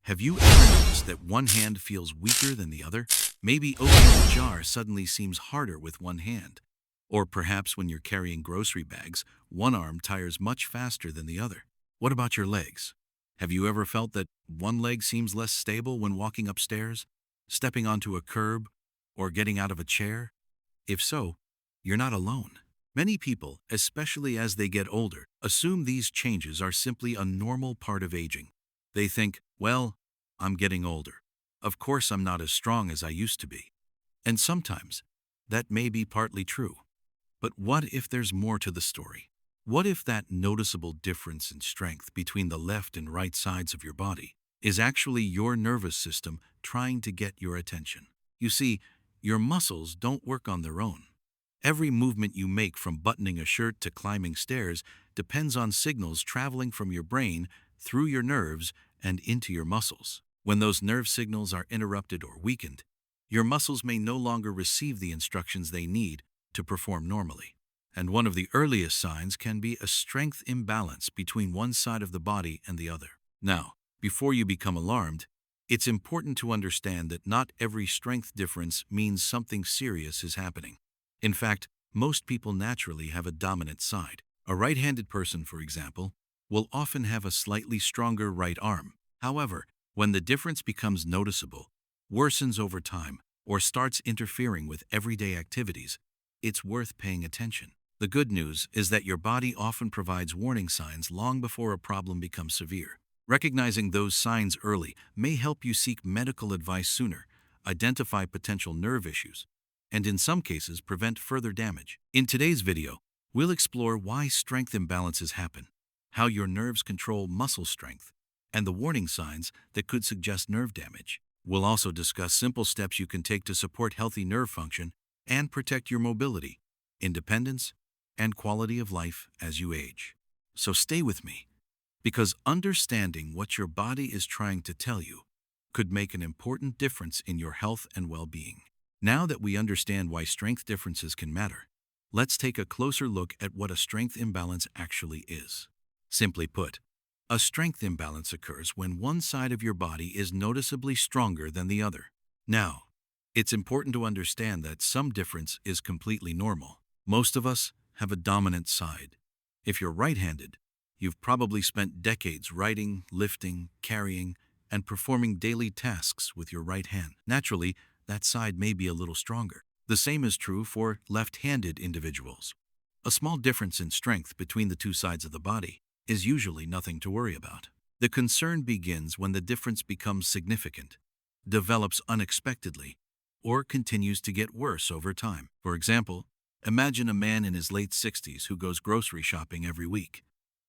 Have you ever noticed that one hand feels weaker than the other? Maybe opening a jar suddenly seems harder with one hand. Or perhaps when you're carrying grocery bags, one arm tires much faster than the other. What about your legs? Have you ever felt that one leg seems less stable when walking upstairs, stepping onto a curb, or getting out of a chair? If so, you're not alone. Many people, especially as they get older, assume these changes are simply a normal part of aging. They think, well, I'm getting older. Of course, I'm not as strong as I used to be. And sometimes, that may be partly true. But what if there's more to the story? What if that noticeable difference in strength between the left and right sides of your body is actually your nervous system trying to get your attention? You see, your muscles don't work on their own. Every movement you make, from buttoning a shirt to climbing stairs, depends on signals traveling from your brain through your nerves and into your muscles. When those nerve signals are interrupted or weakened, your muscles may no longer receive the instructions they need to perform normally. And one of the earliest signs can be a strength imbalance between one side of the body and the other. Now, before you become alarmed, it's important to understand that not every strength difference means something serious is happening. In fact, most people naturally have a dominant side. A right-handed person, for example, will often have a slightly stronger right arm. However, when the difference becomes noticeable, worsens over time, or starts interfering with everyday activities, it's worth paying attention. The good news is that your body often provides warning signs long before a problem becomes severe. Recognizing those signs early may help you seek medical advice sooner, identify potential nerve issues, and in some cases prevent further damage. In today's video, we'll explore why strength imbalances happen, how your nerves control muscle strength, and the warning signs that could suggest nerve damage. We'll also discuss simple steps you can take to support healthy nerve function and protect your mobility, independence, and quality of life as you age. So stay with me, because understanding what your body is trying to tell you could make an important difference in your health and well-being. Now that we understand why strength differences can matter, let's take a closer look at what a strength imbalance actually is. Simply put, a strength imbalance occurs when one side of your body is noticeably stronger than the other. Now, it's important to understand that some difference is completely normal. Most of us have a dominant side. If you're right-handed, you've probably spent decades writing, lifting, carrying, and performing daily tasks with your right hand. Naturally, that side may be a little stronger. The same is true for left-handed individuals. A small difference in strength between the two sides of the body is usually nothing to worry about. The concern begins when the difference becomes significant, develops unexpectedly, or continues to get worse over time. For example, imagine a man in his late 60s who goes grocery shopping every week.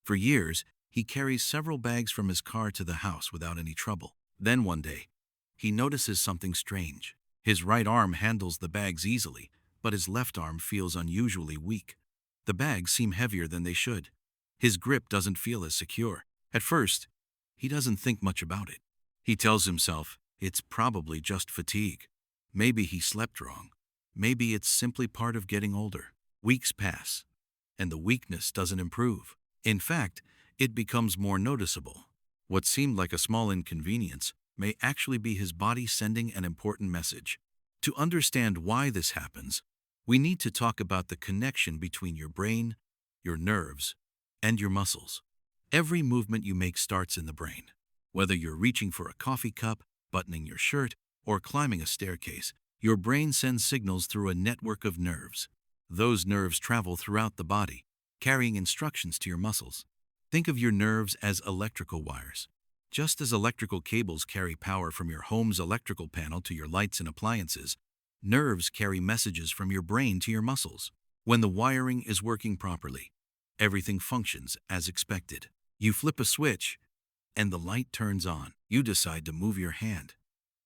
For years, he carries several bags from his car to the house without any trouble. Then one day, he notices something strange. His right arm handles the bags easily, but his left arm feels unusually weak. The bags seem heavier than they should. His grip doesn't feel as secure. At first, he doesn't think much about it. He tells himself it's probably just fatigue. Maybe he slept wrong. Maybe it's simply part of getting older. Weeks pass, and the weakness doesn't improve. In fact, it becomes more noticeable. What seemed like a small inconvenience may actually be his body sending an important message. To understand why this happens, we need to talk about the connection between your brain, your nerves, and your muscles. Every movement you make starts in the brain. Whether you're reaching for a coffee cup, buttoning your shirt, or climbing a staircase, your brain sends signals through a network of nerves. Those nerves travel throughout the body, carrying instructions to your muscles. Think of your nerves as electrical wires. Just as electrical cables carry power from your home's electrical panel to your lights and appliances, nerves carry messages from your brain to your muscles. When the wiring is working properly, everything functions as expected. You flip a switch, and the light turns on. You decide to move your hand,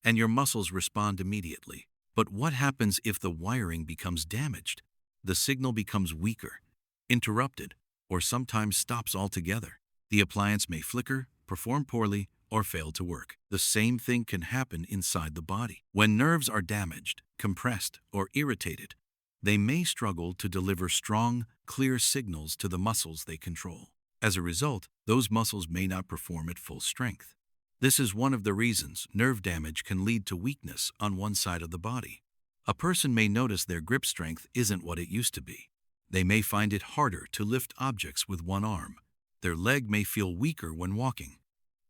and your muscles respond immediately. But what happens if the wiring becomes damaged? The signal becomes weaker, interrupted, or sometimes stops altogether. The appliance may flicker, perform poorly, or fail to work. The same thing can happen inside the body. When nerves are damaged, compressed, or irritated, they may struggle to deliver strong, clear signals to the muscles they control. As a result, those muscles may not perform at full strength. This is one of the reasons nerve damage can lead to weakness on one side of the body. A person may notice their grip strength isn't what it used to be. They may find it harder to lift objects with one arm. Their leg may feel weaker when walking.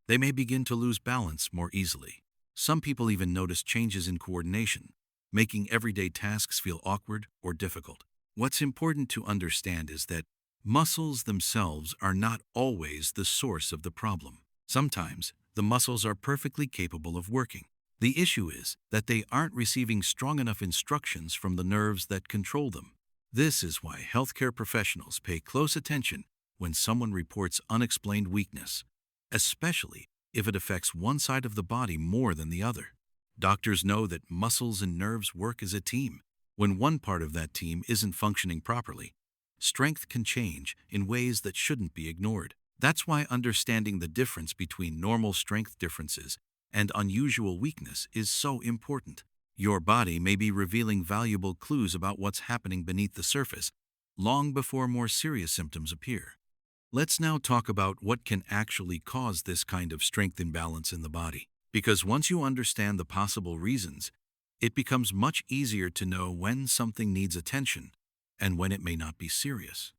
They may begin to lose balance more easily. Some people even notice changes in coordination, making everyday tasks feel awkward or difficult. What's important to understand is that muscles themselves are not always the source of the problem. Sometimes, the muscles are perfectly capable of working. The issue is that they aren't receiving strong enough instructions from the nerves that control them. This is why healthcare professionals pay close attention when someone reports unexplained weakness, especially if it affects one side of the body more than the other. Doctors know that muscles and nerves work as a team. When one part of that team isn't functioning properly, strength can change in ways that shouldn't be ignored. That's why understanding the difference between normal strength differences and unusual weakness is so important. Your body may be revealing valuable clues about what's happening beneath the surface long before more serious symptoms appear. Let's now talk about what can actually cause this kind of strength imbalance in the body. Because once you understand the possible reasons, it becomes much easier to know when something needs attention and when it may not be serious.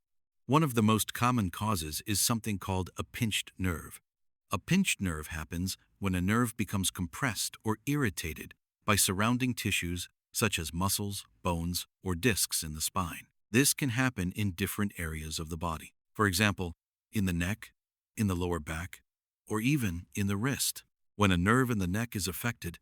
One of the most common causes is something called a pinched nerve. A pinched nerve happens when a nerve becomes compressed or irritated by surrounding tissues such as muscles, bones, or discs in the spine. This can happen in different areas of the body. For example, in the neck, in the lower back, or even in the wrist. When a nerve in the neck is affected,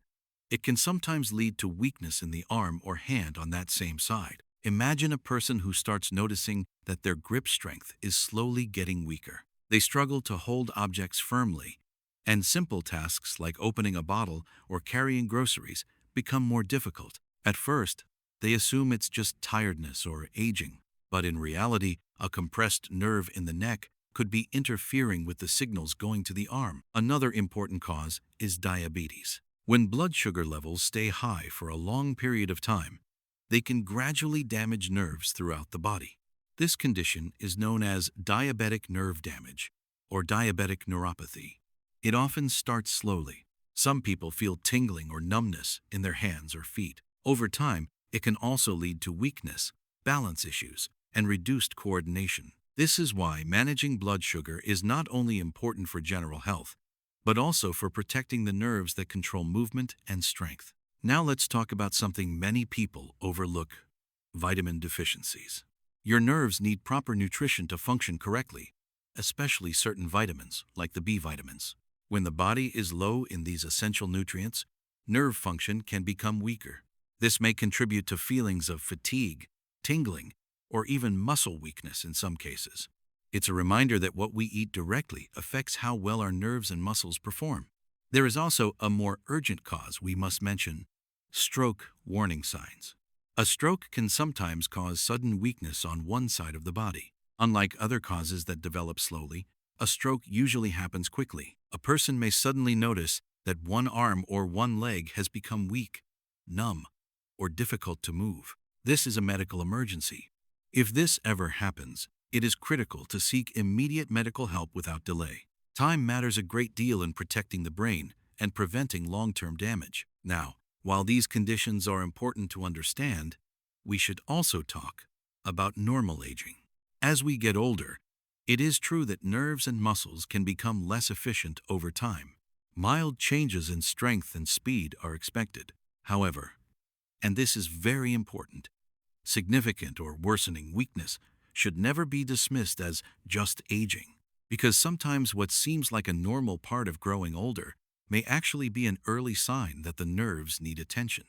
it can sometimes lead to weakness in the arm or hand on that same side. Imagine a person who starts noticing that their grip strength is slowly getting weaker. They struggle to hold objects firmly, and simple tasks like opening a bottle or carrying groceries become more difficult. At first, they assume it's just tiredness or aging, but in reality, a compressed nerve in the neck could be interfering with the signals going to the arm. Another important cause is diabetes. When blood sugar levels stay high for a long period of time, they can gradually damage nerves throughout the body. This condition is known as diabetic nerve damage or diabetic neuropathy. It often starts slowly. Some people feel tingling or numbness in their hands or feet. Over time, it can also lead to weakness, balance issues, and reduced coordination. This is why managing blood sugar is not only important for general health, but also for protecting the nerves that control movement and strength. Now let's talk about something many people overlook: vitamin deficiencies. Your nerves need proper nutrition to function correctly, especially certain vitamins like the B vitamins. When the body is low in these essential nutrients, nerve function can become weaker. This may contribute to feelings of fatigue, tingling, or even muscle weakness in some cases. It's a reminder that what we eat directly affects how well our nerves and muscles perform. There is also a more urgent cause we must mention: stroke warning signs. A stroke can sometimes cause sudden weakness on one side of the body. Unlike other causes that develop slowly, a stroke usually happens quickly. A person may suddenly notice that one arm or one leg has become weak, numb, or difficult to move. This is a medical emergency. If this ever happens, it is critical to seek immediate medical help without delay. Time matters a great deal in protecting the brain and preventing long-term damage. Now, while these conditions are important to understand, we should also talk about normal aging. As we get older, it is true that nerves and muscles can become less efficient over time. Mild changes in strength and speed are expected. However, and this is very important, significant or worsening weakness should never be dismissed as just aging, because sometimes what seems like a normal part of growing older may actually be an early sign that the nerves need attention.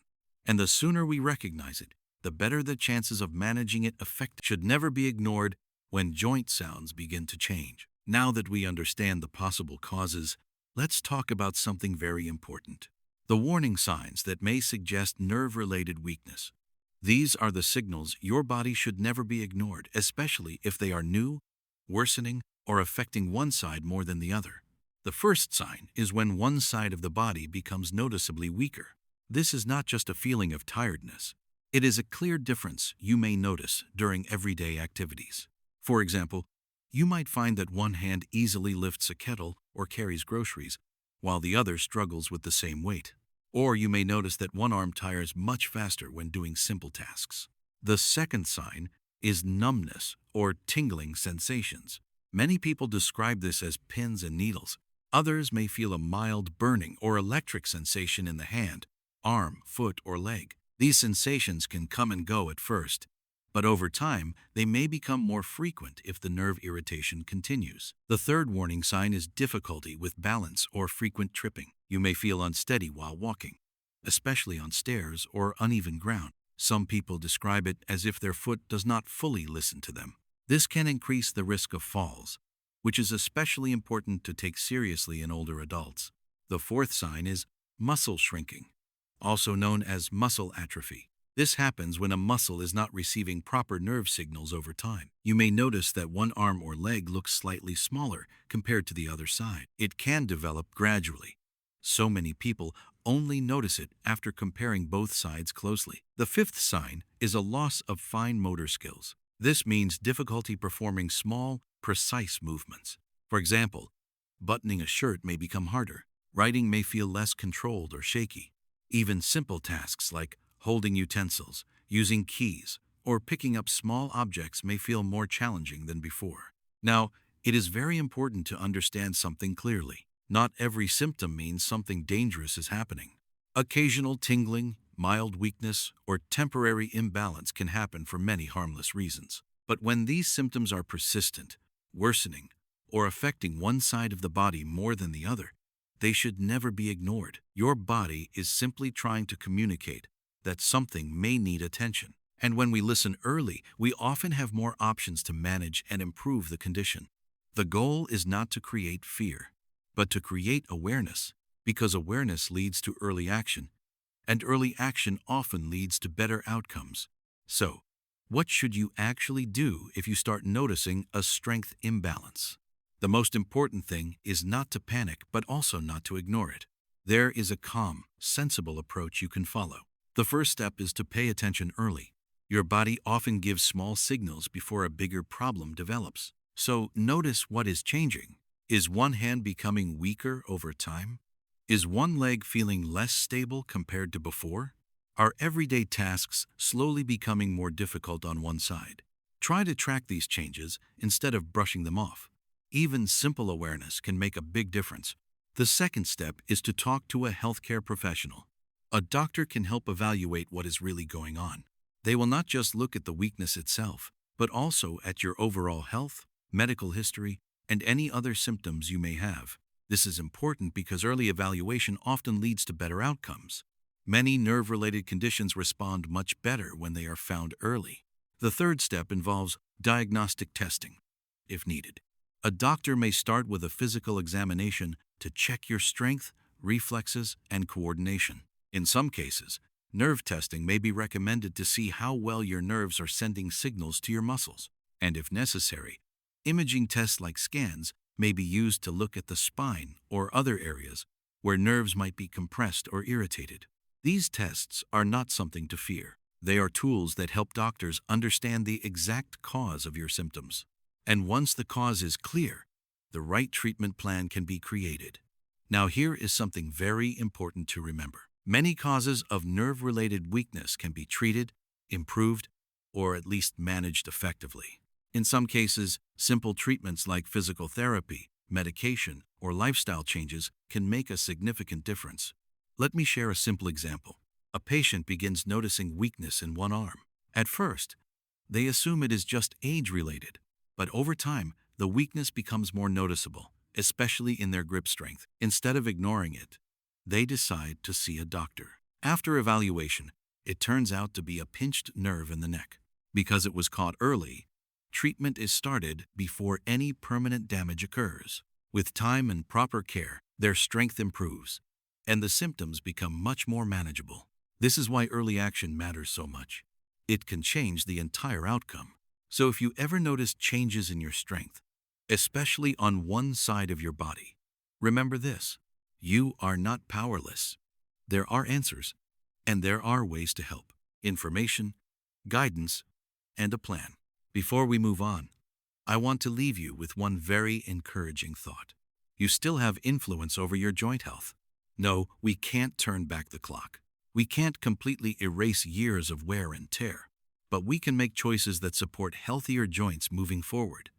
And the sooner we recognize it, the better the chances of managing it effectively. Should never be ignored when joint sounds begin to change. Now that we understand the possible causes, let's talk about something very important: the warning signs that may suggest nerve-related weakness. These are the signals your body should never be ignored, especially if they are new, worsening, or affecting one side more than the other. The first sign is when one side of the body becomes noticeably weaker. This is not just a feeling of tiredness. It is a clear difference you may notice during everyday activities. For example, you might find that one hand easily lifts a kettle or carries groceries, while the other struggles with the same weight. Or you may notice that one arm tires much faster when doing simple tasks. The second sign is numbness or tingling sensations. Many people describe this as pins and needles. Others may feel a mild burning or electric sensation in the hand, arm, foot, or leg. These sensations can come and go at first, but over time, they may become more frequent if the nerve irritation continues. The third warning sign is difficulty with balance or frequent tripping. You may feel unsteady while walking, especially on stairs or uneven ground. Some people describe it as if their foot does not fully listen to them. This can increase the risk of falls, which is especially important to take seriously in older adults. The fourth sign is muscle shrinking, also known as muscle atrophy. This happens when a muscle is not receiving proper nerve signals over time. You may notice that one arm or leg looks slightly smaller compared to the other side. It can develop gradually. So many people only notice it after comparing both sides closely. The fifth sign is a loss of fine motor skills. This means difficulty performing small, precise movements. For example, buttoning a shirt may become harder. Writing may feel less controlled or shaky. Even simple tasks like holding utensils, using keys, or picking up small objects may feel more challenging than before. Now, it is very important to understand something clearly. Not every symptom means something dangerous is happening. Occasional tingling, mild weakness, or temporary imbalance can happen for many harmless reasons. But when these symptoms are persistent, worsening, or affecting one side of the body more than the other, they should never be ignored. Your body is simply trying to communicate that something may need attention. And when we listen early, we often have more options to manage and improve the condition. The goal is not to create fear, but to create awareness, because awareness leads to early action, and early action often leads to better outcomes. So, what should you actually do if you start noticing a strength imbalance? The most important thing is not to panic, but also not to ignore it. There is a calm, sensible approach you can follow. The first step is to pay attention early. Your body often gives small signals before a bigger problem develops. So notice what is changing. Is one hand becoming weaker over time? Is one leg feeling less stable compared to before? Are everyday tasks slowly becoming more difficult on one side? Try to track these changes instead of brushing them off. Even simple awareness can make a big difference. The second step is to talk to a healthcare professional. A doctor can help evaluate what is really going on. They will not just look at the weakness itself, but also at your overall health, medical history, and any other symptoms you may have. This is important because early evaluation often leads to better outcomes. Many nerve-related conditions respond much better when they are found early. The third step involves diagnostic testing, if needed. A doctor may start with a physical examination to check your strength, reflexes, and coordination. In some cases, nerve testing may be recommended to see how well your nerves are sending signals to your muscles. And if necessary, imaging tests like scans may be used to look at the spine or other areas where nerves might be compressed or irritated. These tests are not something to fear. They are tools that help doctors understand the exact cause of your symptoms. And once the cause is clear, the right treatment plan can be created. Now here is something very important to remember. Many causes of nerve-related weakness can be treated, improved, or at least managed effectively. In some cases, simple treatments like physical therapy, medication, or lifestyle changes can make a significant difference. Let me share a simple example. A patient begins noticing weakness in one arm. At first, they assume it is just age-related, but over time, the weakness becomes more noticeable, especially in their grip strength. Instead of ignoring it, they decide to see a doctor. After evaluation, it turns out to be a pinched nerve in the neck. Because it was caught early, treatment is started before any permanent damage occurs. With time and proper care, their strength improves, and the symptoms become much more manageable. This is why early action matters so much. It can change the entire outcome. So if you ever notice changes in your strength, especially on one side of your body, remember this: you are not powerless. There are answers, and there are ways to help. Information, guidance, and a plan. Before we move on, I want to leave you with one very encouraging thought. you still have influence over your joint health. No, we can't turn back the clock. We can't completely erase years of wear and tear, but we can make choices that support healthier joints moving forward.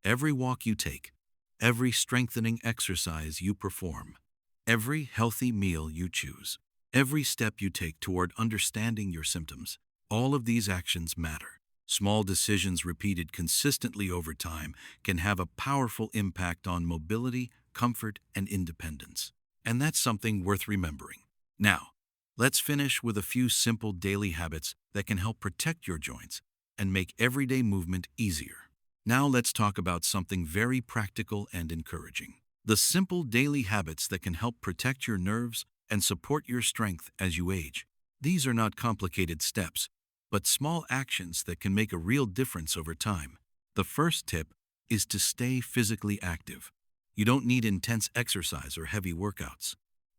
Every walk you take, every strengthening exercise you perform, every healthy meal you choose, every step you take toward understanding your symptoms, all of these actions matter. Small decisions repeated consistently over time can have a powerful impact on mobility, comfort, and independence. And that's something worth remembering. Now, let's finish with a few simple daily habits that can help protect your joints and make everyday movement easier. Now let's talk about something very practical and encouraging. The simple daily habits that can help protect your nerves and support your strength as you age. These are not complicated steps, but small actions that can make a real difference over time. The first tip is to stay physically active. You don't need intense exercise or heavy workouts.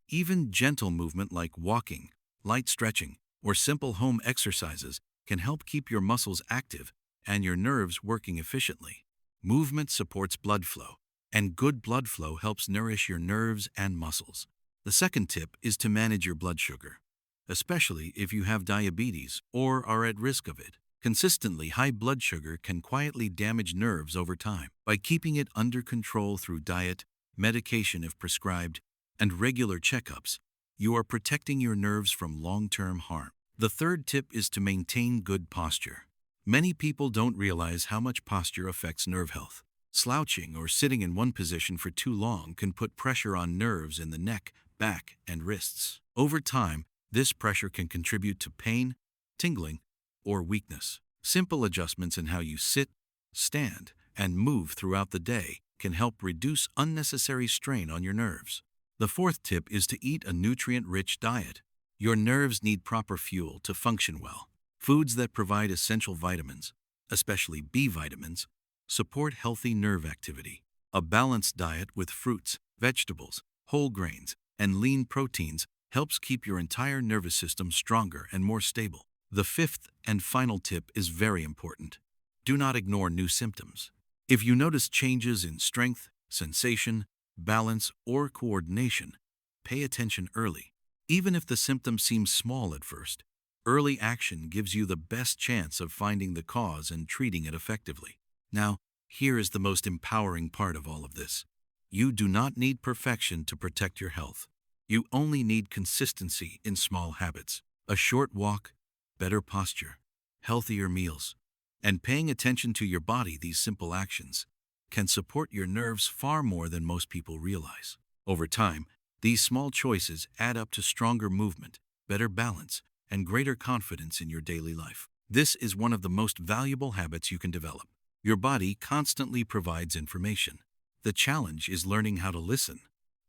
Even gentle movement like walking, light stretching, or simple home exercises can help keep your muscles active and your nerves working efficiently. Movement supports blood flow, and good blood flow helps nourish your nerves and muscles. The second tip is to manage your blood sugar, especially if you have diabetes or are at risk of it. Consistently high blood sugar can quietly damage nerves over time. By keeping it under control through diet, medication if prescribed, and regular checkups, you are protecting your nerves from long-term harm. The third tip is to maintain good posture. Many people don't realize how much posture affects nerve health. Slouching or sitting in one position for too long can put pressure on nerves in the neck, back, and wrists. Over time, this pressure can contribute to pain, tingling, or weakness. Simple adjustments in how you sit, stand, and move throughout the day can help reduce unnecessary strain on your nerves. The fourth tip is to eat a nutrient-rich diet. Your nerves need proper fuel to function well. Foods that provide essential vitamins, especially B vitamins, support healthy nerve activity. A balanced diet with fruits, vegetables, whole grains, and lean proteins helps keep your entire nervous system stronger and more stable. The fifth and final tip is very important. Do not ignore new symptoms. If you notice changes in strength, sensation, balance, or coordination, pay attention early. Even if the symptom seems small at first, early action gives you the best chance of finding the cause and treating it effectively. Now, here is the most empowering part of all of this. You do not need perfection to protect your health. You only need consistency in small habits. A short walk, better posture, healthier meals, and paying attention to your body. These simple actions can support your nerves far more than most people realize. Over time, these small choices add up to stronger movement, better balance, and greater confidence in your daily life. This is one of the most valuable habits you can develop. Your body constantly provides information. The challenge is learning how to listen.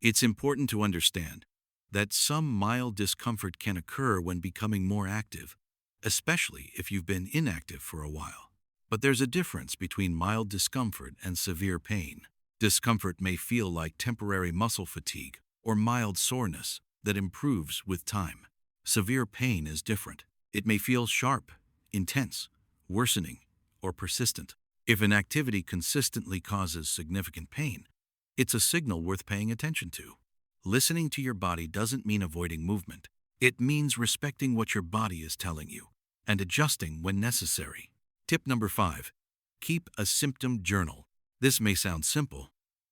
It's important to understand that some mild discomfort can occur when becoming more active, especially if you've been inactive for a while. But there's a difference between mild discomfort and severe pain. Discomfort may feel like temporary muscle fatigue or mild soreness that improves with time. Severe pain is different. It may feel sharp, intense, worsening, or persistent. If an activity consistently causes significant pain, it's a signal worth paying attention to. Listening to your body doesn't mean avoiding movement. It means respecting what your body is telling you and adjusting when necessary. Tip number 5. Keep a symptom journal. This may sound simple,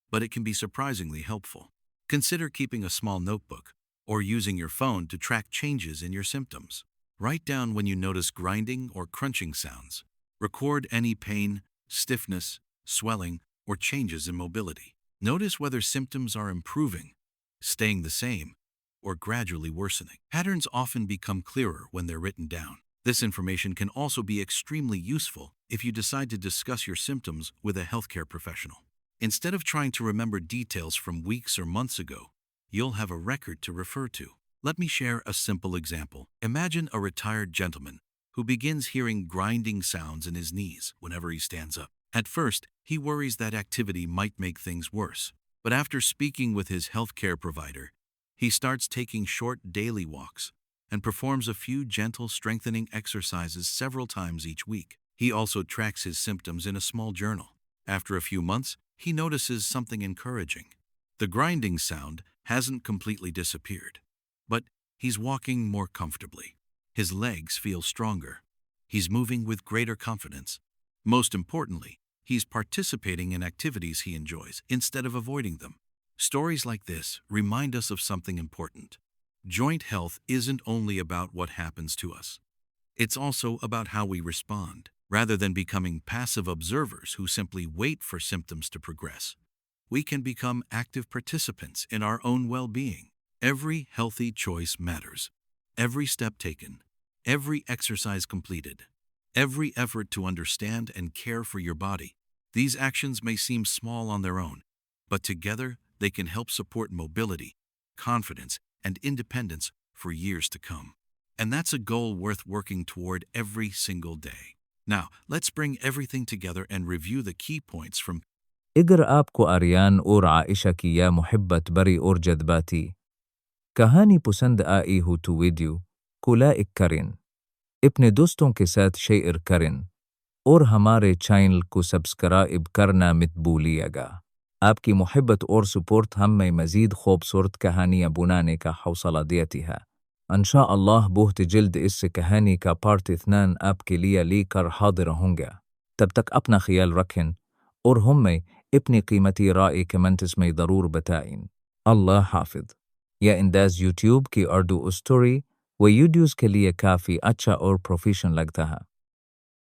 but it can be surprisingly helpful. Consider keeping a small notebook or using your phone to track changes in your symptoms. Write down when you notice grinding or crunching sounds. Record any pain, stiffness, swelling, or changes in mobility. Notice whether symptoms are improving, staying the same, or gradually worsening. Patterns often become clearer when they're written down. This information can also be extremely useful if you decide to discuss your symptoms with a healthcare professional. Instead of trying to remember details from weeks or months ago, you'll have a record to refer to. Let me share a simple example. Imagine a retired gentleman who begins hearing grinding sounds in his knees whenever he stands up. At first, he worries that activity might make things worse. But after speaking with his healthcare provider, he starts taking short daily walks and performs a few gentle strengthening exercises several times each week. He also tracks his symptoms in a small journal. After a few months, he notices something encouraging. The grinding sound hasn't completely disappeared, but he's walking more comfortably. His legs feel stronger. He's moving with greater confidence. Most importantly, he's participating in activities he enjoys instead of avoiding them. Stories like this remind us of something important. Joint health isn't only about what happens to us. It's also about how we respond. Rather than becoming passive observers who simply wait for symptoms to progress, we can become active participants in our own well-being. Every healthy choice matters. Every step taken, every exercise completed, every effort to understand and care for your body. These actions may seem small on their own, but together they can help support mobility, confidence, and independence for years to come. And that's a goal worth working toward every single day. Now, let's bring everything together and review the key points from اقرأ आपको आर्यन और आयशा की या मोहब्बत बरी और जज्बाती कहानी पसंद आई हो तो वीडियो को लाइक करें, अपने दोस्तों के साथ शेयर करें और हमारे चैनल को सब्सक्राइब करना मत भूलिएगा। आपकी मोहब्बत और सपोर्ट हमें मज़ीद खूबसूरत कहानियाँ बनाने का हौसला देती है। इंशाअल्लाह बहुत जल्द इस कहानी का पार्ट 2 आपके लिए लेकर हाजिर होंगे। तब तक अपना ख्याल रखें और हमें अपनी कीमती राय कमेंट्स में ज़रूर बताएं। अल्लाह हाफिज़। यह अंदाज़ यूट्यूब की उर्दू स्टोरी व वीडियोज़ के लिए काफ़ी अच्छा और प्रोफेशनल लगता है।